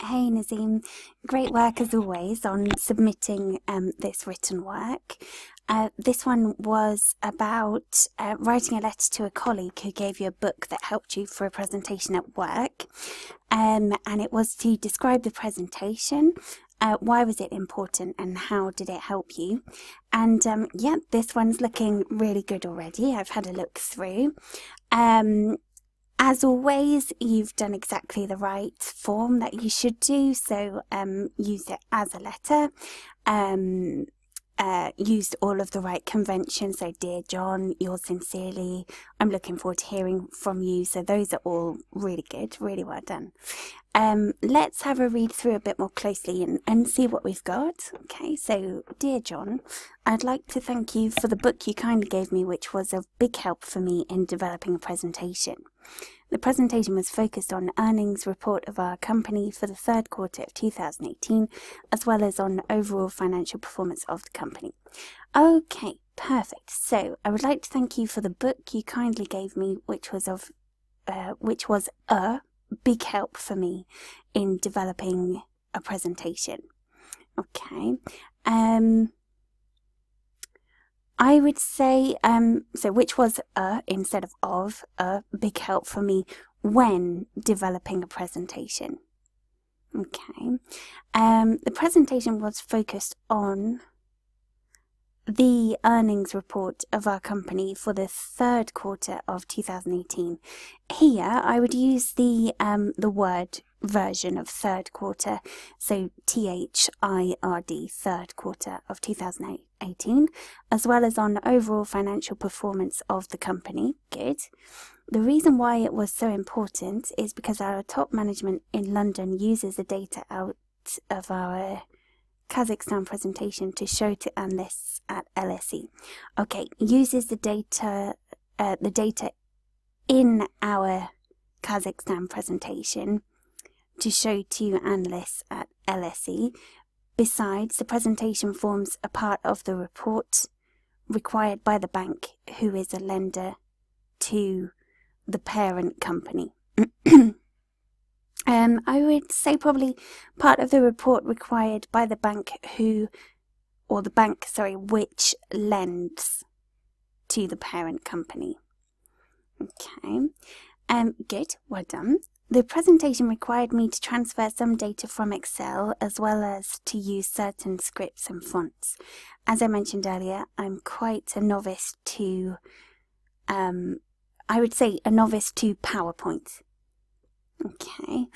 Hey Nazym, great work as always on submitting this written work. This one was about writing a letter to a colleague who gave you a book that helped you for a presentation at work, and it was to describe the presentation, why was it important and how did it help you. And yeah, this one's looking really good already. I've had a look through. As always, you've done exactly the right form that you should do, so used it as a letter, used all of the right conventions, so dear John, yours sincerely, I'm looking forward to hearing from you, so those are all really good, really well done. Let's have a read through a bit more closely and see what we've got. Okay, so dear John, I'd like to thank you for the book you kindly gave me, which was of big help for me in developing a presentation. The presentation was focused on earnings report of our company for the third quarter of 2018, as well as on overall financial performance of the company. Okay, perfect. So I would like to thank you for the book you kindly gave me, which was a big help for me in developing a presentation. Okay. I would say, so which was instead of a big help for me when developing a presentation. Okay. The presentation was focused on the earnings report of our company for the third quarter of 2018. Here, I would use the word version of third quarter, so THIRD, third quarter of 2018, as well as on overall financial performance of the company. Good. The reason why it was so important is because our top management in London uses the data out of our Kazakhstan presentation to show to analysts at LSE. Okay, uses the data in our Kazakhstan presentation to show to analysts at LSE. Besides, the presentation forms a part of the report required by the bank, who is a lender to the parent company. I would say probably part of the report required by the bank which lends to the parent company. Okay, good, well done. The presentation required me to transfer some data from Excel as well as to use certain scripts and fonts. As I mentioned earlier, I'm quite a novice to, I would say a novice to PowerPoint. Okay,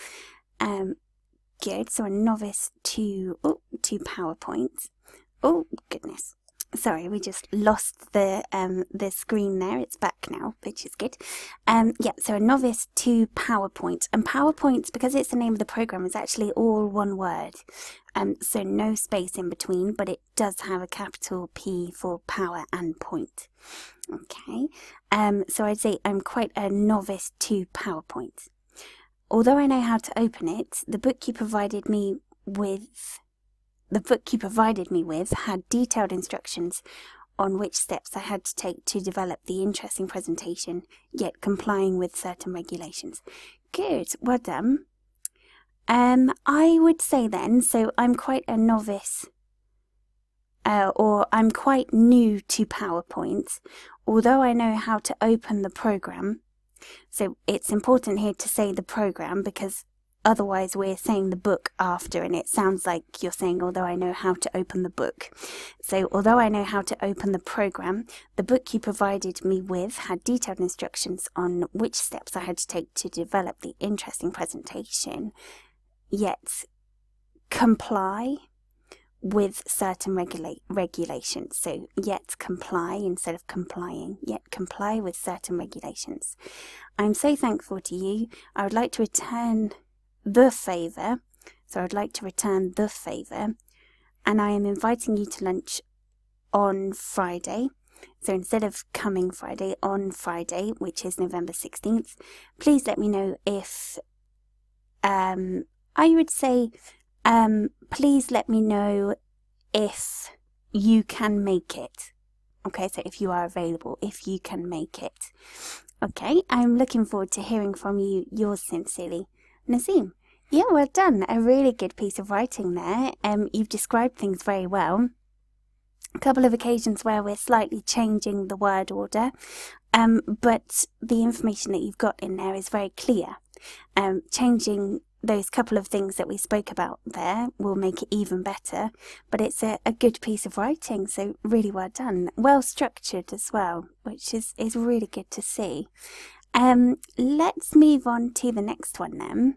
good, so a novice to PowerPoint. Oh, goodness. Sorry, we just lost the screen there. It's back now, which is good. Yeah, so a novice to PowerPoint. And PowerPoint, because it's the name of the program, is actually all one word. So no space in between, but it does have a capital P for power and point. Okay, so I'd say I'm quite a novice to PowerPoint. Although I know how to open it, the book you provided me with had detailed instructions on which steps I had to take to develop the interesting presentation, yet complying with certain regulations. Good, well done. I would say then, so I'm quite a novice, or I'm quite new to PowerPoint, although I know how to open the program. So it's important here to say the program, because otherwise we're saying the book after, and it sounds like you're saying, although I know how to open the book. So although I know how to open the program, the book you provided me with had detailed instructions on which steps I had to take to develop the interesting presentation, yet comply with certain regulations. So yet comply instead of complying, yet comply with certain regulations. I'm so thankful to you. I would like to return the favour, so I'd like to return the favour, and I am inviting you to lunch on Friday. So instead of coming Friday, on Friday, which is November 16th, please let me know if, I would say, please let me know if you can make it. Okay, so if you are available, if you can make it. Okay, I'm looking forward to hearing from you. Yours sincerely, Nazym. Yeah, well done. A really good piece of writing there. You've described things very well. A couple of occasions where we're slightly changing the word order, but the information that you've got in there is very clear. Changing those couple of things that we spoke about there will make it even better, but it's a good piece of writing, so really well done. Well structured as well, which is really good to see. Let's move on to the next one then.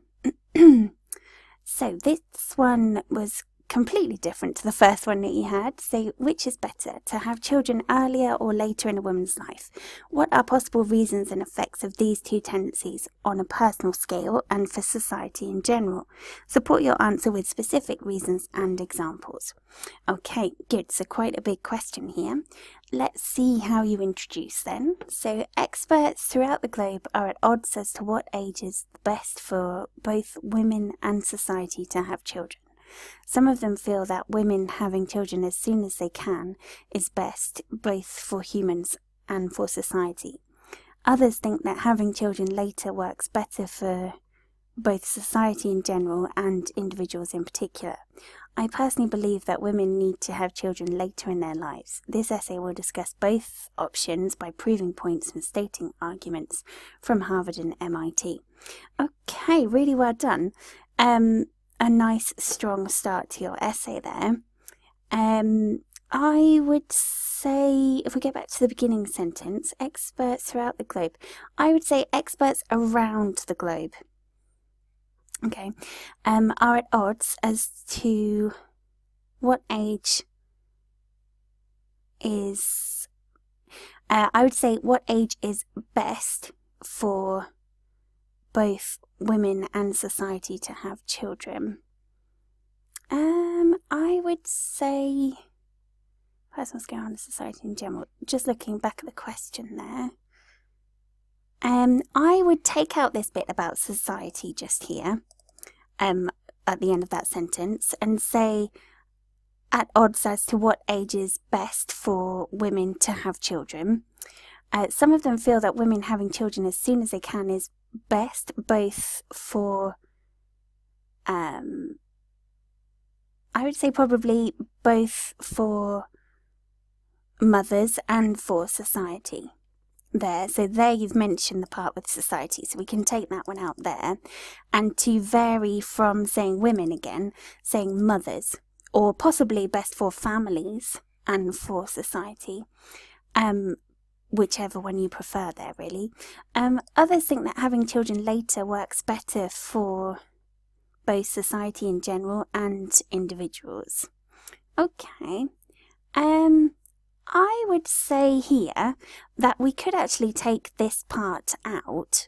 So this one was completely different to the first one that you had. So which is better, to have children earlier or later in a woman's life? What are possible reasons and effects of these two tendencies on a personal scale and for society in general? Support your answer with specific reasons and examples. Okay, good. So quite a big question here. Let's see how you introduce then. So experts throughout the globe are at odds as to what age is best for both women and society to have children. Some of them feel that women having children as soon as they can is best, both for humans and for society. Others think that having children later works better for both society in general and individuals in particular. I personally believe that women need to have children later in their lives. This essay will discuss both options by proving points and stating arguments from Harvard and MIT. Okay, really well done. A nice strong start to your essay there. I would say, if we get back to the beginning sentence, experts throughout the globe, I would say experts around the globe, okay, are at odds as to what age is, I would say what age is best for both women and society to have children. I would say personal scale and society in general. Just looking back at the question there, I would take out this bit about society just here, at the end of that sentence, and say at odds as to what age is best for women to have children. Some of them feel that women having children as soon as they can is best, both for, I would say probably both for mothers and for society there. So there you've mentioned the part with society, so we can take that one out there. And to vary from saying women again, saying mothers, or possibly best for families and for society. Whichever one you prefer there, really. Others think that having children later works better for both society in general and individuals. Okay. I would say here that we could actually take this part out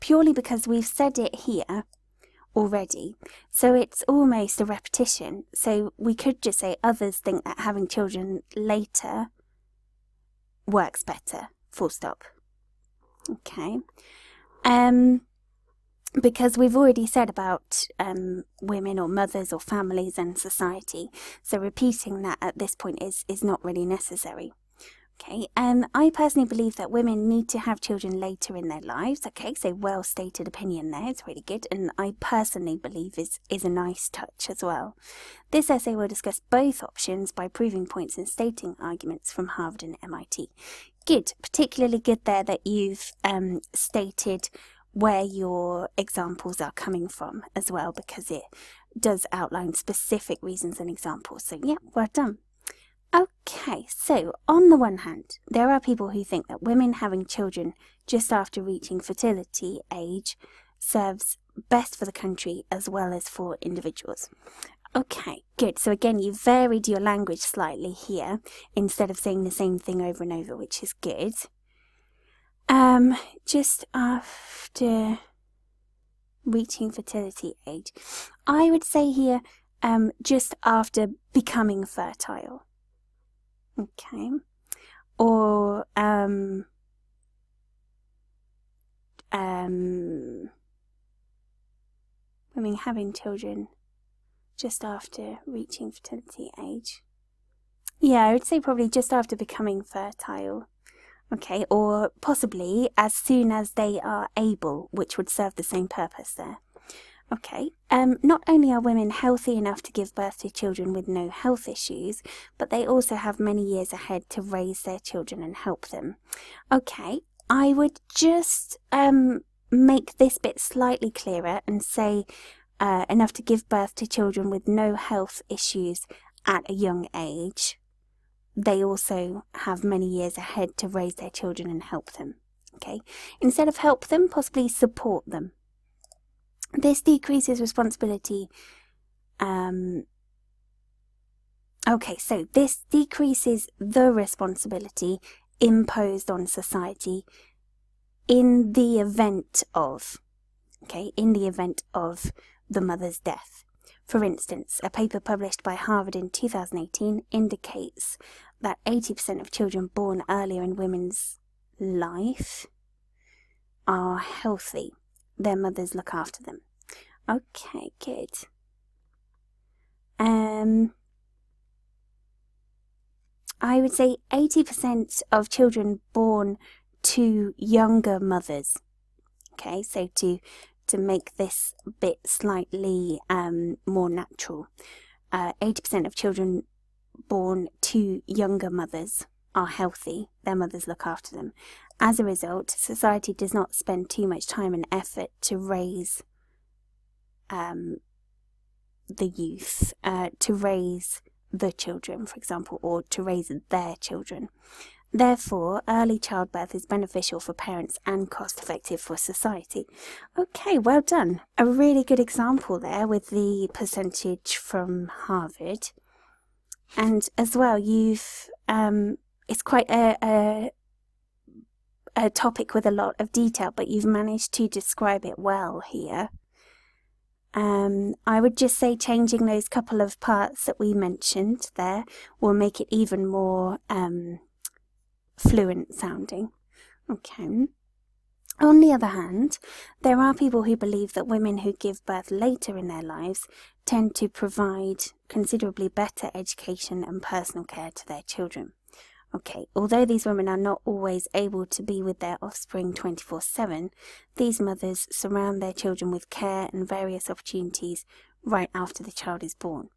purely because we've said it here already. So it's almost a repetition. So we could just say others think that having children later works better, full stop. Okay. Because we've already said about women or mothers or families and society, so repeating that at this point is not really necessary. Okay, I personally believe that women need to have children later in their lives. Okay, so well stated opinion there, it's really good, and I personally believe is a nice touch as well. This essay will discuss both options by proving points and stating arguments from Harvard and MIT. Good, particularly good there that you've stated where your examples are coming from as well, because it does outline specific reasons and examples. So yeah, well done. Okay, so on the one hand, there are people who think that women having children just after reaching fertility age serves best for the country as well as for individuals. Okay, good. So again, you varied your language slightly here instead of saying the same thing over and over, which is good. Just after reaching fertility age, I would say here, just after becoming fertile. Okay, or having children just after reaching fertility age. Yeah, I would say probably just after becoming fertile. Okay, or possibly as soon as they are able, which would serve the same purpose there. Okay, not only are women healthy enough to give birth to children with no health issues, but they also have many years ahead to raise their children and help them. Okay, I would just make this bit slightly clearer and say enough to give birth to children with no health issues at a young age. They also have many years ahead to raise their children and help them. Okay, instead of help them, possibly support them. This decreases responsibility. Okay, so this decreases the responsibility imposed on society in the event of, the mother's death. For instance, a paper published by Harvard in 2018 indicates that 80% of children born earlier in women's life are healthy. Their mothers look after them. Okay, good. I would say 80% of children born to younger mothers. Okay, so to make this bit slightly more natural, 80% of children born to younger mothers are healthy. Their mothers look after them. As a result, society does not spend too much time and effort to raise the youth, to raise the children, for example, or to raise their children. Therefore, early childbirth is beneficial for parents and cost-effective for society. Okay, well done. A really good example there with the percentage from Harvard. And as well, you've it's quite a topic with a lot of detail, but you've managed to describe it well here. I would just say changing those couple of parts that we mentioned there will make it even more fluent sounding. Okay. On the other hand, there are people who believe that women who give birth later in their lives tend to provide considerably better education and personal care to their children. Okay, although these women are not always able to be with their offspring 24/7, these mothers surround their children with care and various opportunities right after the child is born.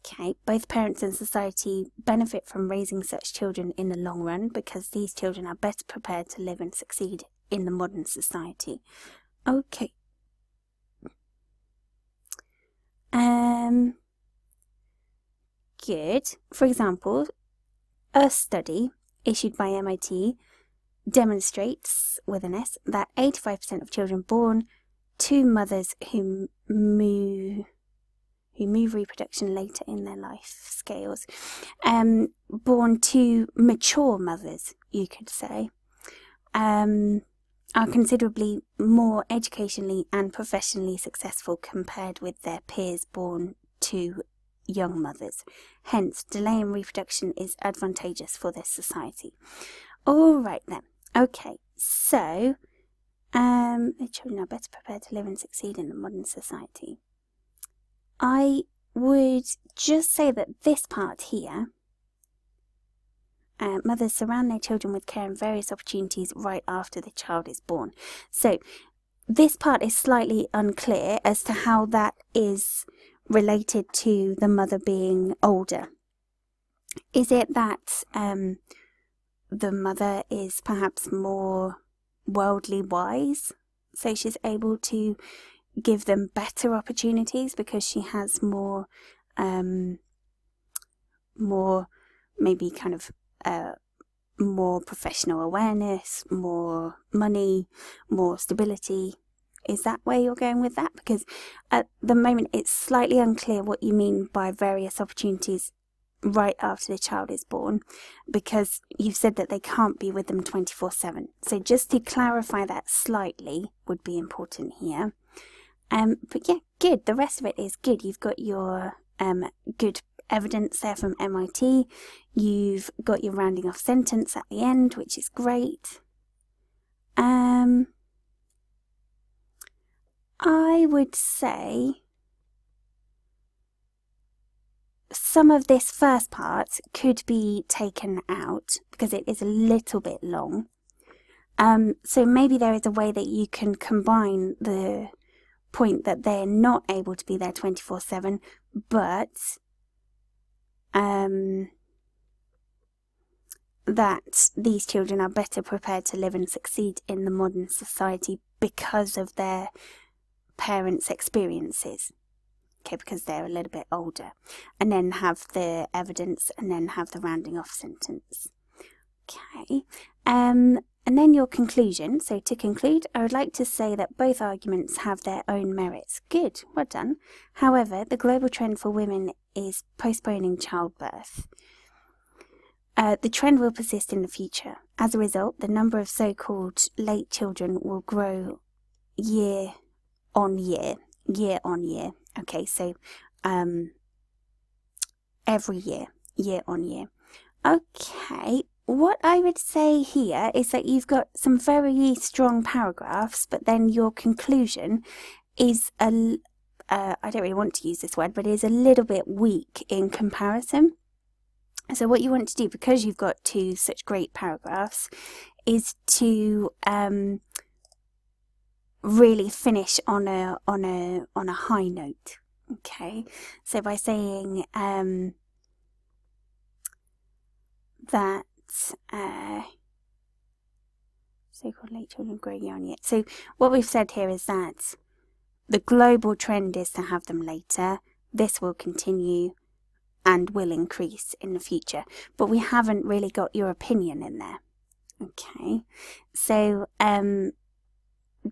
Okay, both parents and society benefit from raising such children in the long run because these children are better prepared to live and succeed in the modern society. Okay. Good. For example, a study issued by MIT demonstrates, with an S, that 85% of children born to mothers who move reproduction later in their life scales, born to mature mothers, you could say, are considerably more educationally and professionally successful compared with their peers born to young mothers. Hence, delay in reproduction is advantageous for this society. All right then. Okay, so the children are better prepared to live and succeed in the modern society. I would just say that this part here, mothers surround their children with care and various opportunities right after the child is born. So this part is slightly unclear as to how that is related to the mother being older. Is it that the mother is perhaps more worldly wise, so she's able to give them better opportunities because she has more maybe kind of more professional awareness, more money, more stability? Is that where you're going with that? Because at the moment it's slightly unclear what you mean by various opportunities right after the child is born, because you've said that they can't be with them 24/7. So just to clarify that slightly would be important here. But yeah, good. The rest of it is good. You've got your good evidence there from MIT. You've got your rounding off sentence at the end, which is great. I would say some of this first part could be taken out because it is a little bit long. So maybe there is a way that you can combine the point that they're not able to be there 24/7, but that these children are better prepared to live and succeed in the modern society because of their parents' experiences. Okay, because they're a little bit older. And then have the evidence, and then have the rounding off sentence. Okay, and then your conclusion. So to conclude, I would like to say that both arguments have their own merits. Good, well done. However, the global trend for women is postponing childbirth. The trend will persist in the future. As a result, the number of so-called late children will grow year on year. Okay, so every year on year. Okay, what I would say here is that you've got some very strong paragraphs, but then your conclusion is I don't really want to use this word, but is a little bit weak in comparison. So what you want to do, because you've got two such great paragraphs, is to really finish on a high note. Okay, so by saying that so-called late children grow year on year. So what we've said here is that the global trend is to have them later. This will continue and will increase in the future, but we haven't really got your opinion in there. Okay, so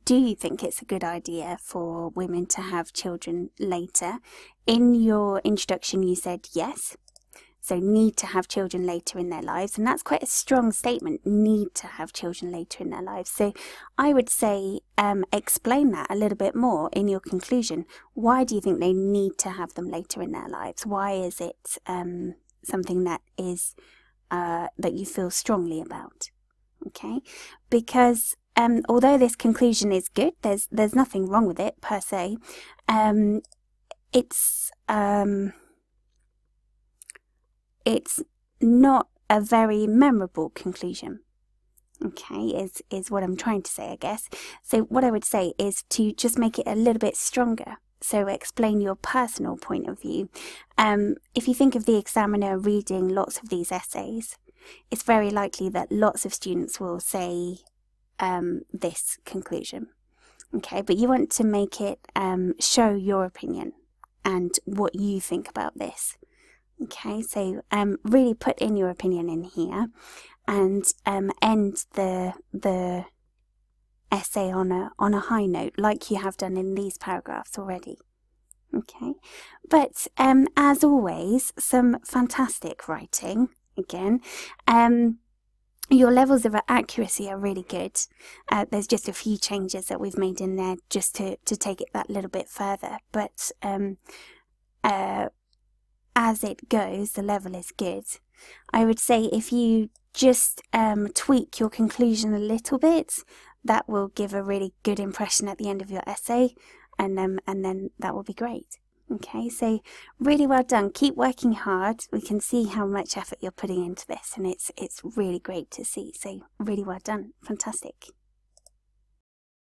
do you think it's a good idea for women to have children later? In your introduction you said yes, so need to have children later in their lives, and that's quite a strong statement, need to have children later in their lives. So I would say explain that a little bit more in your conclusion. Why do you think they need to have them later in their lives? Why is it something that is that you feel strongly about? Okay, because although this conclusion is good, there's nothing wrong with it per se. It's not a very memorable conclusion. Okay, is what I'm trying to say, I guess. So what I would say is to just make it a little bit stronger. So explain your personal point of view. If you think of the examiner reading lots of these essays, it's very likely that lots of students will say this conclusion. Okay, but you want to make it show your opinion and what you think about this. Okay, so really put in your opinion in here, and end the essay on a high note, like you have done in these paragraphs already. Okay, but as always, some fantastic writing again. Your levels of accuracy are really good. There's just a few changes that we've made in there just to take it that little bit further, but as it goes, the level is good. I would say if you just tweak your conclusion a little bit, that will give a really good impression at the end of your essay, and then that will be great. Okay, so really well done. Keep working hard. We can see how much effort you're putting into this, and it's really great to see. So really well done. Fantastic.